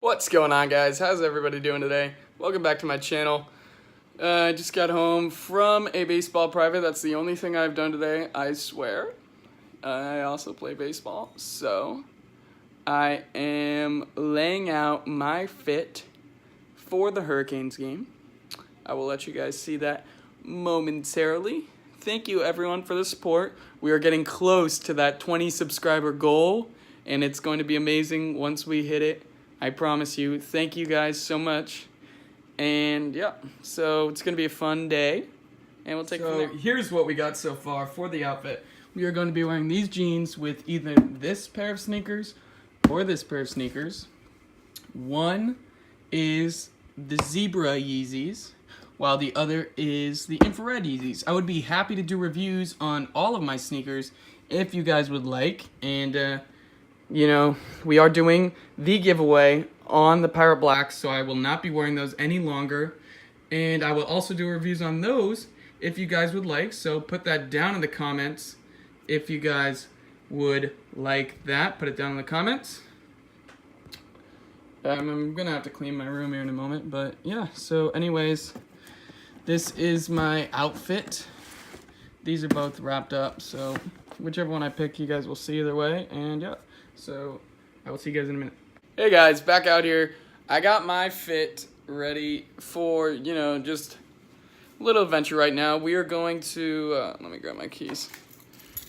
What's going on, guys? How's everybody doing today? Welcome back to my channel. I just got home from a baseball private. That's the only thing I've done today, I swear. I also play baseball, so I am laying out my fit for the Hurricanes game. I will let you guys see that momentarily. Thank you, everyone, for the support. We are getting close to that 20 subscriber goal, and it's going to be amazing once we hit it. I promise you. Thank you guys so much. And yeah, so it's going to be a fun day. And we'll take it from there. Here's what we got so far for the outfit. We are going to be wearing these jeans with either this pair of sneakers or this pair of sneakers. One is the zebra Yeezys, while the other is the infrared Yeezys. I would be happy to do reviews on all of my sneakers if you guys would like. And you know, we are doing the giveaway on the Pirate Blacks, so I will not be wearing those any longer. And I will also do reviews on those if you guys would like, so put that down in the comments if you guys would like that. Put it down in the comments. I'm going to have to clean my room here in a moment, but yeah, so anyways, this is my outfit. These are both wrapped up, so whichever one I pick, you guys will see either way, and yeah. So, I will see you guys in a minute. Hey guys, back out here. I got my fit ready for, you know, just a little adventure right now. We are going to, let me grab my keys.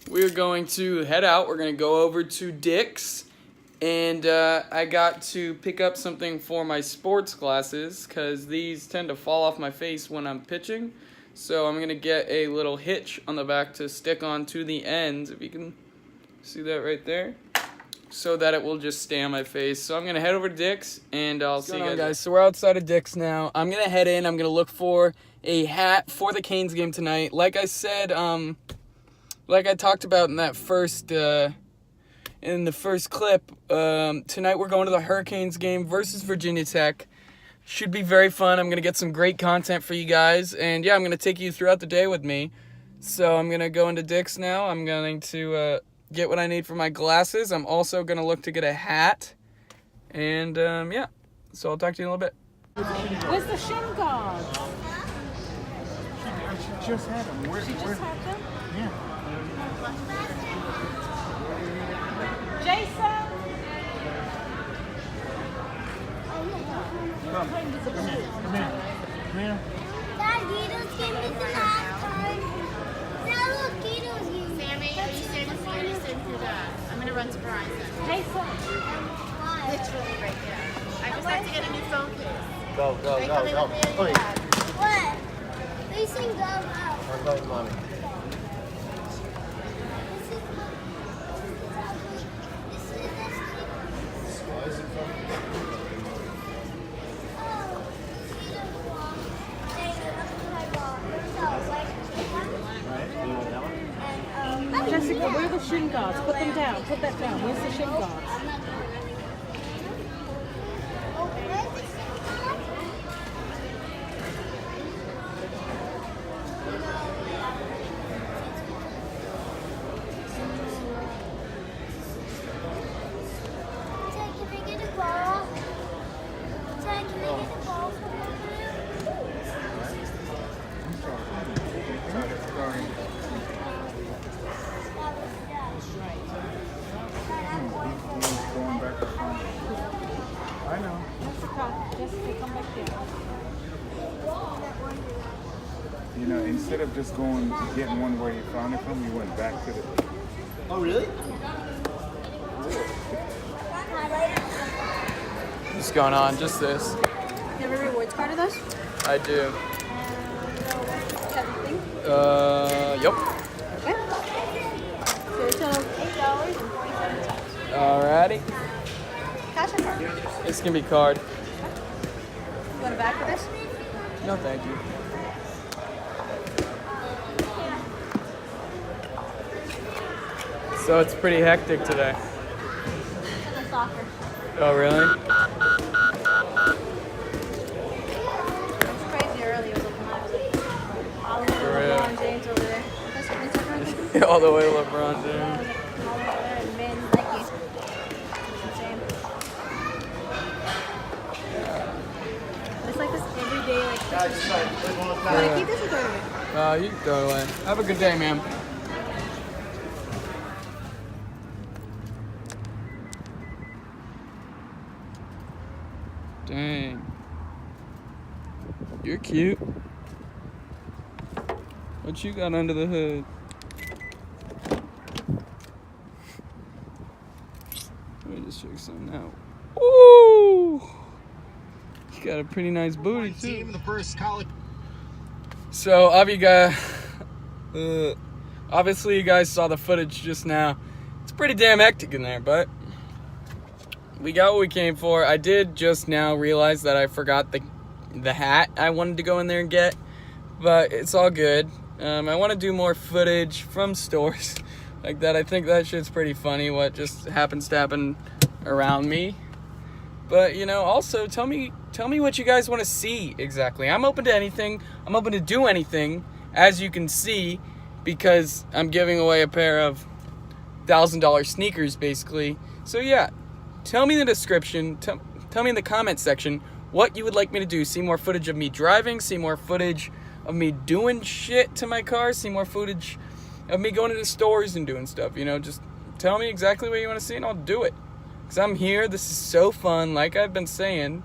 We are going to head out. We're going to go over to Dick's. And I got to pick up something for my sports glasses because these tend to fall off my face when I'm pitching. So, I'm going to get a little hitch on the back to stick on to the ends, if you can see that right there, so that it will just stay on my face. So I'm going to head over to Dick's, and I'll see you guys. So we're outside of Dick's now. I'm going to head in. I'm going to look for a hat for the Canes game tonight. Like I said, like I talked about in that first, in the first clip, tonight we're going to the Hurricanes game versus Virginia Tech. Should be very fun. I'm going to get some great content for you guys. And yeah, I'm going to take you throughout the day with me. So I'm going to go into Dick's now. I'm going to get what I need for my glasses. I'm also going to look to get a hat. And, yeah. So I'll talk to you in a little bit. Where's the shin guards? She just had them. She just had them? Yeah. Jason! Come here. Come here. Dad, Gatos gave me the last card. Dad, look, Gatos gave me. Sammy, are you standing through that? I'm going to run to Verizon. Jason! Why? Literally right there. I just have to get a new phone case. Go. Hey. What? They sing go out. I'm going, Mommy. Jessica, where are the shin guards? Put them down. Put that down. Where's the shin guards? I know. Jessica, come back here. You know, instead of just going to getting one where you found it from, you went back to the... Oh, really? What's going on? Just this. Do you have a rewards card of those? I do. Everything? Yep. Okay. So your total $8.47. Alrighty. Cash or card? This can be card. You want a bag for this? No, thank you. So it's pretty hectic today. The soccer. Oh, really? It's crazy early. It was like all the way to For real. LeBron James over there. That's what Instagram is. All the way to LeBron James. All the way there and men's Nike. It's insane. Keep this or throw it away? You can throw it away. Have a good day, ma'am. Dang. You're cute. What you got under the hood? Let me just check something out. Ooh! You got a pretty nice booty, too. So, obviously you guys saw the footage just now. It's pretty damn hectic in there, but we got what we came for. I did just now realize that I forgot the hat I wanted to go in there and get, but it's all good. I want to do more footage from stores like that. I think that shit's pretty funny, what just happens to happen around me. But, you know, also tell me what you guys want to see exactly. I'm open to anything. I'm open to do anything, as you can see, because I'm giving away a pair of $1,000 sneakers, basically. So, yeah, tell me in the description, tell me in the comment section what you would like me to do. See more footage of me driving, see more footage of me doing shit to my car, see more footage of me going to the stores and doing stuff, you know. Just tell me exactly what you want to see and I'll do it. Because I'm here, this is so fun, like I've been saying,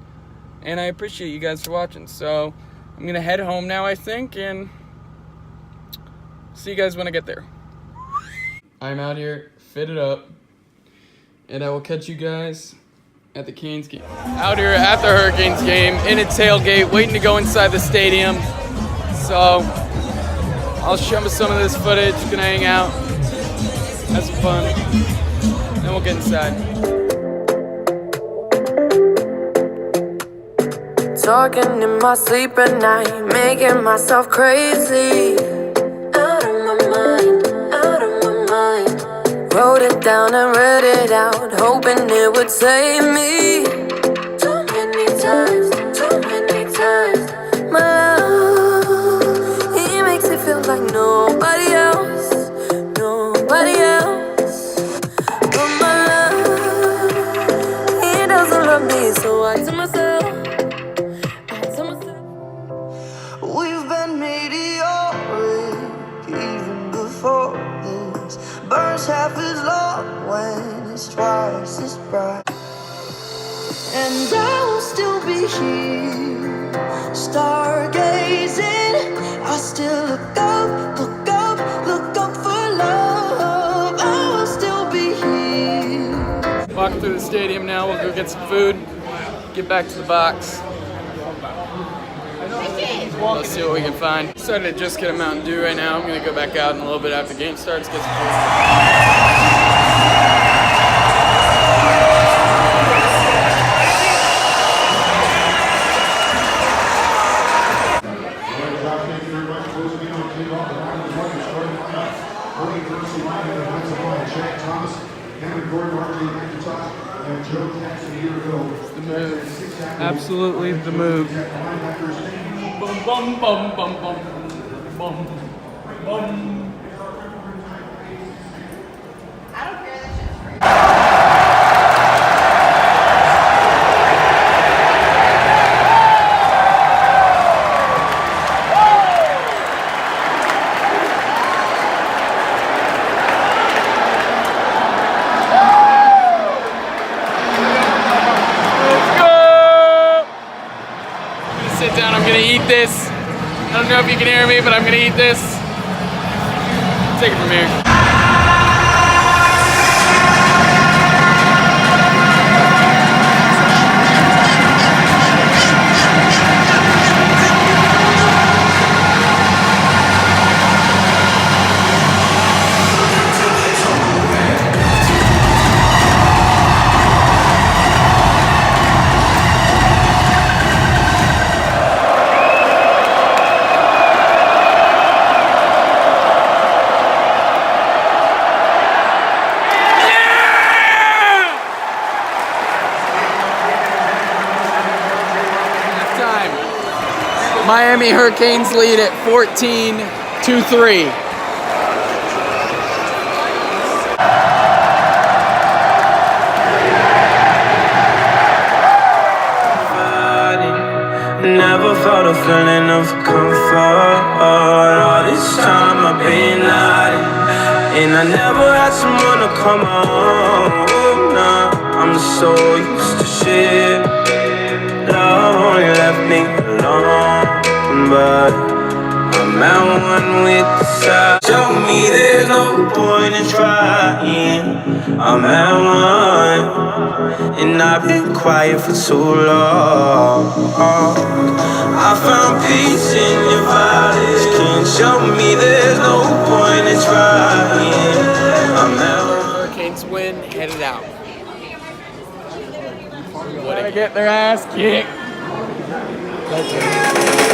and I appreciate you guys for watching. So, I'm going to head home now, I think, and see you guys when I get there. I'm out here, fitted up, and I will catch you guys at the Canes game. Out here at the Hurricanes game, in a tailgate, waiting to go inside the stadium. So, I'll show you some of this footage, gonna hang out, have some fun, then we'll get inside. Talking in my sleep at night, making myself crazy. Out of my mind, out of my mind. Wrote it down and read it out, hoping it would save me. Too many times, too many times. My love, he makes it feel like nobody else, nobody else. But my love, he doesn't love me, so I tell myself. We've been meteoric even before this. Burns half as long when it's twice as bright. And I will still be here, stargazing. I still look up, look up, look up for love. I will still be here. Walking through the stadium now, we'll go get some food, get back to the box. Let's see what we can find. Decided to just get a Mountain Dew right now. I'm gonna go back out in a little bit after the game starts, get some food. The move. Absolutely the move. Bum, bum, bum, bum, bum, bum, bum. I don't care, that shit's free. Sit down, I'm gonna eat this. I don't know if you can hear me, but I'm gonna eat this. Take it from here. Miami Hurricanes lead at 14-3. Never felt a feeling of comfort. All this time I've been hiding, and I never had someone to come home. Nah, I'm so used to shit. Love only left me alone, but I'm at one with the side. Show me there's no point in trying. I'm at one, and I've been quiet for too long. I found peace in your violence. Can't show me there's no point in trying. I'm at one. Hurricanes win, headed out. Gotta get their ass kicked. I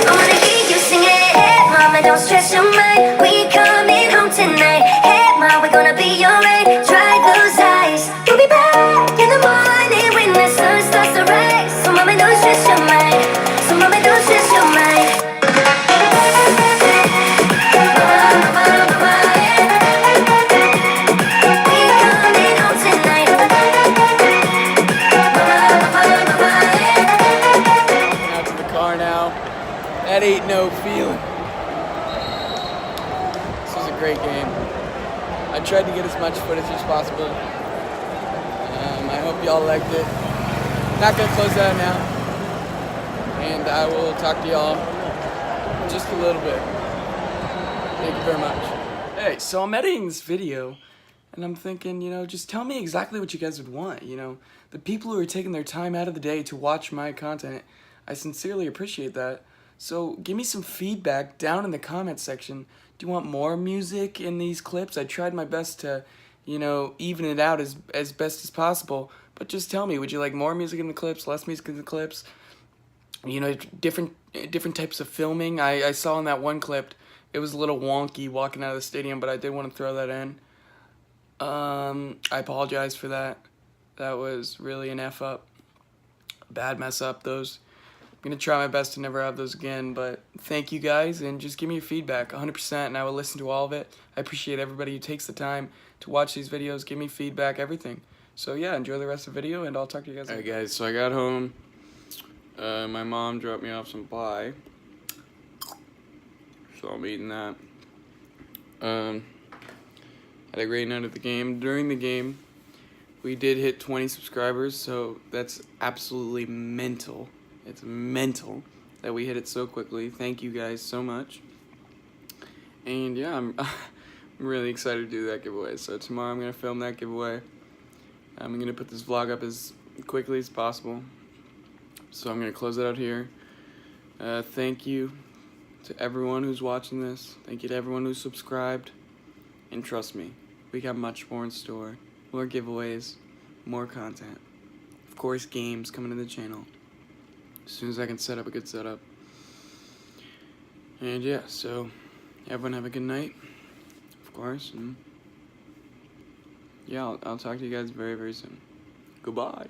wanna hear you sing it. Hey, mama, don't stress your mind. We coming home tonight. Hey, mama, we're gonna be alright. Dry those eyes. We'll be back in the morning when the sun starts to rise. So, mama, don't stress your mind. So, mama, don't stress your mind. We coming home tonight. Out to the car now. That ain't no feeling. This was a great game. I tried to get as much footage as possible. I hope y'all liked it. Not gonna close that now. And I will talk to y'all in just a little bit. Thank you very much. Hey, so I'm editing this video and I'm thinking, you know, just tell me exactly what you guys would want, you know. The people who are taking their time out of the day to watch my content, I sincerely appreciate that. So give me some feedback down in the comment section. Do you want more music in these clips? I tried my best to, you know, even it out as best as possible. But just tell me, would you like more music in the clips, less music in the clips? You know, different types of filming. I saw in that one clip, it was a little wonky walking out of the stadium, but I did want to throw that in. I apologize for that. That was really an F up. Bad mess up, those. I'm going to try my best to never have those again, but thank you guys, and just give me your feedback 100%, and I will listen to all of it. I appreciate everybody who takes the time to watch these videos, give me feedback, everything. So yeah, enjoy the rest of the video, and I'll talk to you guys later. Alright guys, so I got home. My mom dropped me off some pie, so I'm eating that. Had a great night at the game. During the game, we did hit 20 subscribers, so that's absolutely mental. It's mental that we hit it so quickly. Thank you guys so much. And yeah, I'm really excited to do that giveaway. So tomorrow I'm going to film that giveaway. I'm going to put this vlog up as quickly as possible. So I'm going to close it out here. Thank you to everyone who's watching this. Thank you to everyone who's subscribed. And trust me, we got much more in store. More giveaways, more content. Of course, games coming to the channel. As soon as I can set up a good setup. And yeah, so everyone have a good night, of course, and yeah, I'll talk to you guys very, very soon. Goodbye.